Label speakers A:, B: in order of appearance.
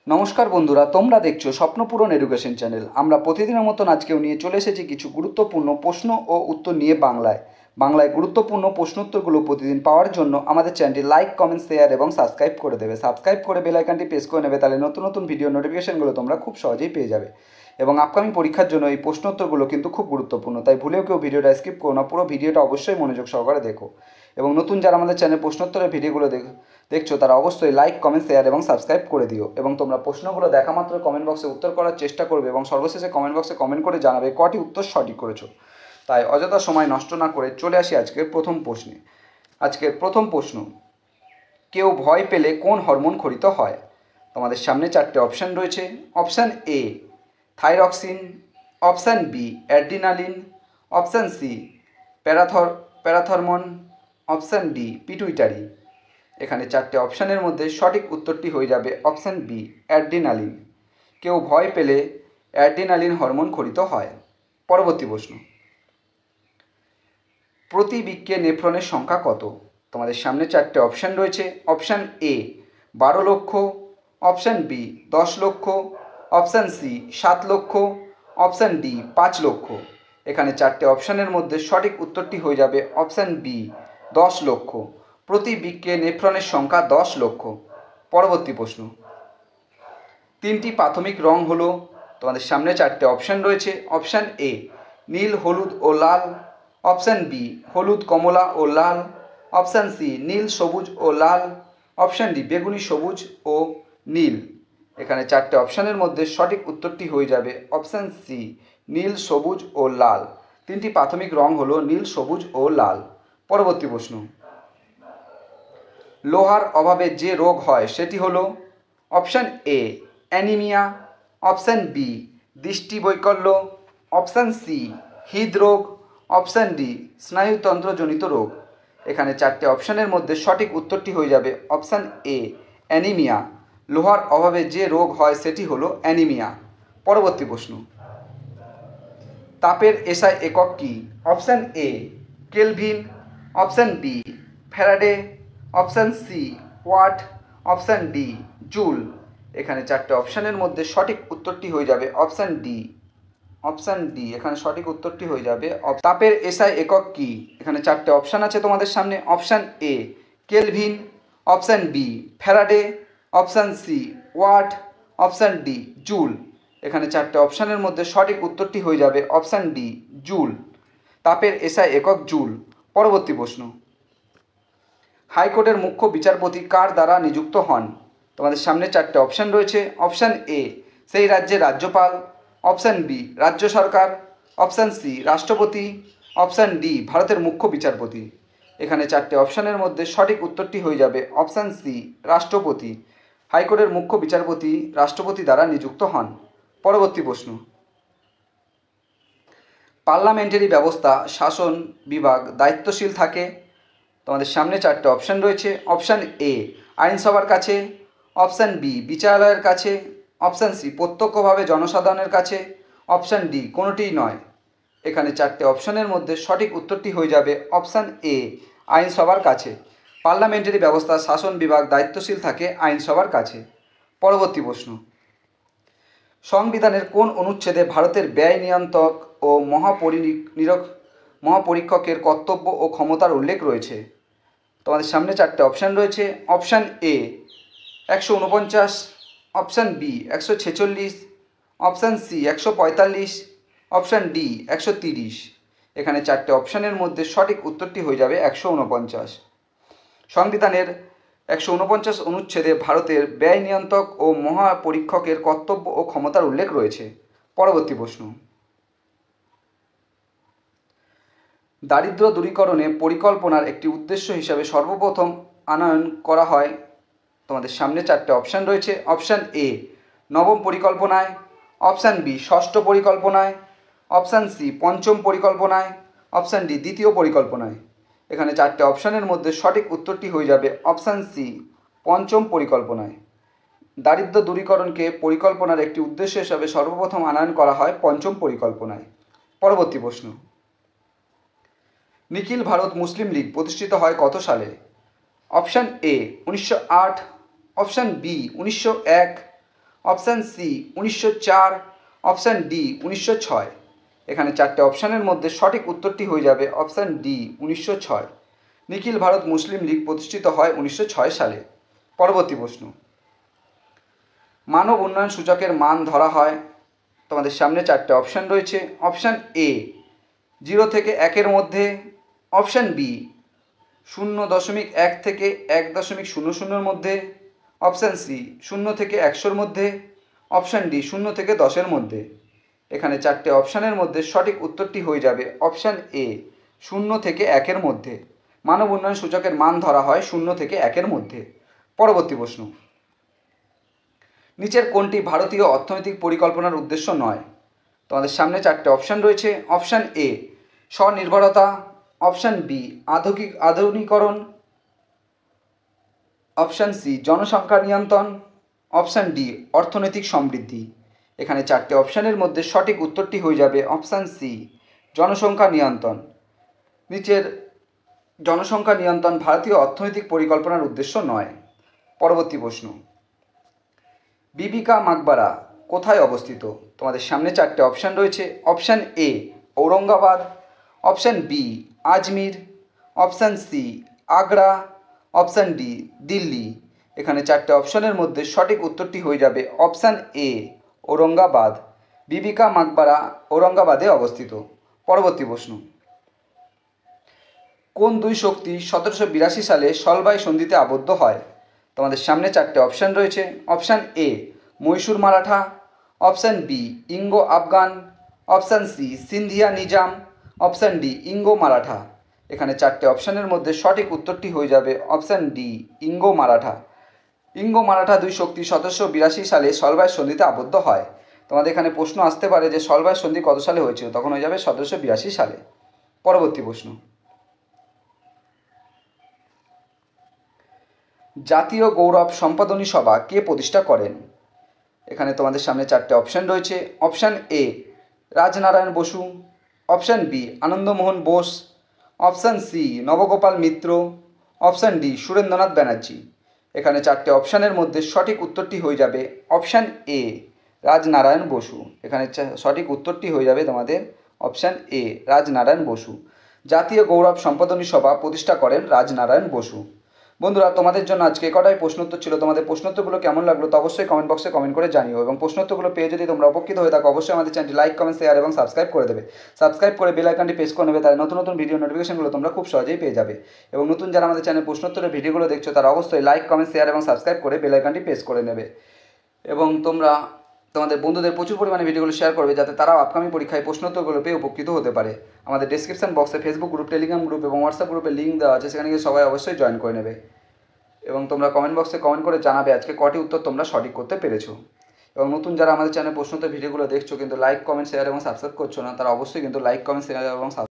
A: নমস্কার বন্ধুরা, তোমরা দেখছো স্বপ্নপূরণ এডুকেশন চ্যানেল। আমরা প্রতিদিনের মতন আজকেও নিয়ে চলে এসেছি কিছু গুরুত্বপূর্ণ প্রশ্ন ও উত্তর নিয়ে বাংলায় গুরুত্বপূর্ণ প্রশ্নোত্তরগুলো প্রতিদিন পাওয়ার জন্য আমাদের চ্যানেলটি লাইক, কমেন্ট, শেয়ার এবং সাবস্ক্রাইব করে দেবে। সাবস্ক্রাইব করে বেল আইকনটি প্রেস করে নেবে, তাহলে নতুন নতুন ভিডিও নোটিফিকেশনগুলো তোমরা খুব সহজেই পেয়ে যাবে। এবং আপকামিং পরীক্ষার জন্য এই প্রশ্নোত্তরগুলো কিন্তু খুব গুরুত্বপূর্ণ, তাই ভুলেও কেউ ভিডিওটা স্কিপ করো না, পুরো ভিডিওটা অবশ্যই মনোযোগ সহকারে দেখো। এবং নতুন যারা আমাদের চ্যানেল প্রশ্নোত্তরের ভিডিওগুলো দেখছো তারা অবশ্যই লাইক, কমেন্ট, শেয়ার এবং সাবস্ক্রাইব করে দিও। এবং তোমরা প্রশ্নগুলো দেখা মাত্র কমেন্ট বক্সে উত্তর করার চেষ্টা করবে এবং সর্বশেষে কমেন্ট বক্সে কমেন্ট করে জানাবে কটি উত্তর সঠিক করেছো। তাই অযথা সময় নষ্ট না করে চলে আসি আজকের প্রথম প্রশ্নে। আজকের প্রথম প্রশ্ন, কেউ ভয় পেলে কোন হরমোন ক্ষরিত হয়? তোমাদের সামনে চারটে অপশান রয়েছে। Option A thyroxine, option B adrenaline, option C parathormone, option D pituitary. এখানে চারটে অপশানের মধ্যে সঠিক উত্তরটি হয়ে যাবে অপশান বি অ্যাড্রিনালিন। কেউ ভয় পেলে অ্যাড্রিনালিন হরমোন ক্ষরিত হয়। পরবর্তী প্রশ্ন, প্রতি বৃক্কে নেফ্রনের সংখ্যা কত? তোমাদের সামনে চারটে অপশান রয়েছে। অপশান এ 12 লক্ষ, অপশান বি 10 লক্ষ, অপশান সি 7 লক্ষ, অপশান ডি 5 লক্ষ। এখানে চারটে অপশানের মধ্যে সঠিক উত্তরটি হয়ে যাবে অপশান বি 10 লক্ষ। প্রতি বৃক্কে নেফ্রনের সংখ্যা 10 লক্ষ। পরবর্তী প্রশ্ন, তিনটি প্রাথমিক রং হলো? তোমাদের সামনে চারটে অপশান রয়েছে। অপশান এ নীল, হলুদ ও লাল, অপশান বি হলুদ, কমলা ও লাল, অপশান সি নীল, সবুজ ও লাল, অপশান ডি বেগুনি, সবুজ ও নীল। এখানে চারটে অপশানের মধ্যে সঠিক উত্তরটি হয়ে যাবে অপশান সি নীল, সবুজ ও লাল। তিনটি প্রাথমিক রং হলো নীল, সবুজ ও লাল। পরবর্তী প্রশ্ন, লোহার অভাবে যে রোগ হয় সেটি হলো? Option A anaemia, option B দৃষ্টিবৈকল্য, অপশান সি হৃদরোগ, অপশান ডি স্নায়ুতন্ত্রজনিত রোগ। এখানে চারটে অপশানের মধ্যে সঠিক উত্তরটি হয়ে যাবে অপশান এ অ্যানিমিয়া। লোহার অভাবে যে রোগ হয় সেটি হলো অ্যানিমিয়া। পরবর্তী প্রশ্ন, তাপের এসআই একক কী? Option A kelvin, option B Faraday, option C watt, option D joule. এখানে চারটে অপশানের মধ্যে সঠিক উত্তরটি হয়ে যাবে অপশান ডি। এখানে সঠিক উত্তরটি হয়ে যাবে তাপের এসআই একক কী? এখানে চারটে অপশান আছে তোমাদের সামনে। Option A kelvin, option B Faraday, option C watt, option D joule. এখানে চারটে অপশানের মধ্যে সঠিক উত্তরটি হয়ে যাবে অপশান ডি জুল। তাপের এসআই একক জুল। পরবর্তী প্রশ্ন, হাইকোর্টের মুখ্য বিচারপতি কার দ্বারা নিযুক্ত হন? তোমাদের সামনে চারটে অপশান রয়েছে। অপশান এ সেই রাজ্যের রাজ্যপাল, অপশান বি রাজ্য সরকার, অপশান সি রাষ্ট্রপতি, অপশান ডি ভারতের মুখ্য বিচারপতি। এখানে চারটে অপশানের মধ্যে সঠিক উত্তরটি হয়ে যাবে অপশান সি রাষ্ট্রপতি। হাইকোর্টের মুখ্য বিচারপতি রাষ্ট্রপতি দ্বারা নিযুক্ত হন। পরবর্তী প্রশ্ন, পার্লামেন্টারি ব্যবস্থা শাসন বিভাগ দায়িত্বশীল থাকে? তোমাদের সামনে চারটে অপশান রয়েছে। অপশান এ আইনসভার কাছে, অপশান বি বিচারালয়ের কাছে, অপশান সি প্রত্যক্ষভাবে জনসাধারণের কাছে, অপশান ডি কোনোটিই নয়। এখানে চারটে অপশানের মধ্যে সঠিক উত্তরটি হয়ে যাবে অপশান এ আইনসভার কাছে। পার্লামেন্টারি ব্যবস্থা শাসন বিভাগ দায়িত্বশীল থাকে আইনসভার কাছে। পরবর্তী প্রশ্ন, সংবিধানের কোন অনুচ্ছেদে ভারতের ব্যয় নিয়ন্ত্রক ও মহাপরীক্ষকের কর্তব্য ও ক্ষমতার উল্লেখ রয়েছে? তোমাদের সামনে চারটে অপশান রয়েছে। Option A 149, option B 146, option C 145, option D 130। এখানে চারটে অপশানের মধ্যে সঠিক উত্তরটি হয়ে যাবে 149। সংবিধানের 149 অনুচ্ছেদে ভারতের ব্যয় নিয়ন্ত্রক ও মহাপরীক্ষকের কর্তব্য ও ক্ষমতার উল্লেখ রয়েছে। পরবর্তী প্রশ্ন, দারিদ্র্য দূরীকরণে পরিকল্পনার একটি উদ্দেশ্য হিসাবে সর্বপ্রথম আনয়ন করা হয়? তোমাদের সামনে চারটে অপশান রয়েছে। অপশান এ নবম পরিকল্পনায়, অপশান বি ষষ্ঠ পরিকল্পনায়, অপশান সি পঞ্চম পরিকল্পনায়, অপশান ডি দ্বিতীয় পরিকল্পনায়। এখানে চারটে অপশানের মধ্যে সঠিক উত্তরটি হয়ে যাবে অপশান সি পঞ্চম পরিকল্পনায়। দারিদ্র্য দূরীকরণকে পরিকল্পনার একটি উদ্দেশ্য হিসাবে সর্বপ্রথম আনয়ন করা হয় পঞ্চম পরিকল্পনায়। পরবর্তী প্রশ্ন, নিখিল ভারত মুসলিম লীগ প্রতিষ্ঠিত হয় কত সালে? Option A 1908, option B 1901, option C 1904, option D 1906। এখানে চারটে অপশানের মধ্যে সঠিক উত্তরটি হয়ে যাবে option D 1906। Nikhil Bharat Muslim League প্রতিষ্ঠিত হয় 1906 সালে। পরবর্তী প্রশ্ন, মানব উন্নয়ন সূচকের মান ধরা হয়, তোমাদের সামনে চারটে অপশান রয়েছে। অপশান এ 0 থেকে 1-এর মধ্যে, অপশান বি 0.1 থেকে 1.00-এর মধ্যে, অপশান সি 0 থেকে 100-এর মধ্যে, অপশান ডি 0 থেকে 10-এর মধ্যে। এখানে চারটে অপশানের মধ্যে সঠিক উত্তরটি হয়ে যাবে অপশান এ 0 থেকে 1-এর মধ্যে। মানব উন্নয়ন সূচকের মান ধরা হয় 0 থেকে 1-এর মধ্যে। পরবর্তী প্রশ্ন, নিচের কোনটি ভারতীয় অর্থনৈতিক পরিকল্পনার উদ্দেশ্য নয়? তোমাদের সামনে চারটে অপশান রয়েছে। অপশান এ স্বনির্ভরতা, অপশান বি আধুনিকরণ, অপশান সি জনসংখ্যা নিয়ন্ত্রণ, অপশান ডি অর্থনৈতিক সমৃদ্ধি। এখানে চারটে অপশানের মধ্যে সঠিক উত্তরটি হয়ে যাবে অপশান সি জনসংখ্যা নিয়ন্ত্রণ। নিচের জনসংখ্যা নিয়ন্ত্রণ ভারতীয় অর্থনৈতিক পরিকল্পনার উদ্দেশ্য নয়। পরবর্তী প্রশ্ন, বিবি কা মাকবারা কোথায় অবস্থিত? তোমাদের সামনে চারটে অপশান রয়েছে। Option A Aurangabad, option B Ajmer, option C Agra, option D Delhi. এখানে চারটে অপশানের মধ্যে সঠিক উত্তরটি হয়ে যাবে অপশান এ ঔরঙ্গাবাদ। বিবি কা মাকবারা ঔরঙ্গাবাদে অবস্থিত। পরবর্তী প্রশ্ন, কোন দুই শক্তি 1782 সালে সলবাই সন্ধিতে আবদ্ধ হয়? তোমাদের সামনে চারটে অপশান রয়েছে। Option A Mysore Maratha, option B ইঙ্গো Afghan, option C Scindia Nizam, option D ইঙ্গো মারাঠা। এখানে চারটে অপশানের মধ্যে সঠিক উত্তরটি হয়ে যাবে অপশান ডি ইঙ্গো মারাঠা। ইঙ্গো মারাঠা দুই শক্তি 1782 সালে সলবাই সন্ধিতে আবদ্ধ হয়। তোমাদের এখানে প্রশ্ন আসতে পারে যে সলবাই সন্ধি কত সালে হয়েছিল, তখন হয়ে যাবে 1782 সালে। পরবর্তী প্রশ্ন, জাতীয় গৌরব সম্পাদনী সভা কে প্রতিষ্ঠা করেন? এখানে তোমাদের সামনে চারটে অপশান রয়েছে। Option A Rajnarayan Basu, option B Anandamohan Bose, option C Nabagopal Mitra, option D Surendranath Banerjee. এখানে চারটে অপশানের মধ্যে সঠিক উত্তরটি হয়ে যাবে অপশান এ রাজনারায়ণ বসু। এখানে সঠিক উত্তরটি হয়ে যাবে তোমাদের অপশান এ রাজনারায়ণ বসু। জাতীয় গৌরব সম্পাদনী সভা প্রতিষ্ঠা করেন রাজনারায়ণ বসু। বন্ধুরা, তোমাদের জন্য আজকে কটাই প্রশ্নোত্তর ছিল। তোমাদের প্রশ্নোত্তরগুলো কেমন লাগলো তা অবশ্যই কমেন্ট বক্সে কমেন্ট করে জানিও, এবং প্রশ্নোত্তরগুলো পেয়ে যদি তোমরা উপকৃত হয়ে থাকো অবশ্যই আমাদের চ্যানেলটি লাইক, কমেন্ট, শেয়ার এবং সাবস্ক্রাইব করে দেবে। সাবস্ক্রাইব করে বেল আইকনটি প্রেস করে নেবে, তাহলে নতুন নতুন ভিডিও নোটিফিকেশনগুলো তোমরা খুব সহজেই পেয়ে যাবে। এবং নতুন যারা আমাদের চ্যানেল প্রশ্নোত্তরের ভিডিওগুলো দেখছো তারা অবশ্যই লাইক, কমেন্ট, শেয়ার এবং সাবস্ক্রাইব করে বেল আইকনটি প্রেস করে নেবে। এবং তোমরা তোমাদের বন্ধুদের প্রচুর পরিমাণে ভিডিওগুলো শেয়ার করবে, যাতে তারাও আপকামিং পরীক্ষায় প্রশ্নোত্তরগুলো পেয়ে উপকৃত হতে পারে। আমাদের ডেসক্রিপশন বক্সে ফেসবুক গ্রুপ, টেলিগ্রাম গ্রুপ এবং হোয়াটসঅ্যাপ গ্রুপের লিঙ্ক দেওয়া আছে, সেখানে গিয়ে সবাই অবশ্যই জয়েন করে নেবে। এবং তোমরা কমেন্ট বক্সে কমেন্ট করে জানাবে আজকে কটি উত্তর তোমরা সঠিক করতে পেরেছো। এবং নতুন যারা আমাদের চ্যানেল প্রশ্নোত্তর ভিডিওগুলো দেখছো কিন্তু লাইক, কমেন্ট, শেয়ার এবং সাবস্ক্রাইব করছো না, তারা অবশ্যই কিন্তু লাইক, কমেন্ট, শেয়ার এবং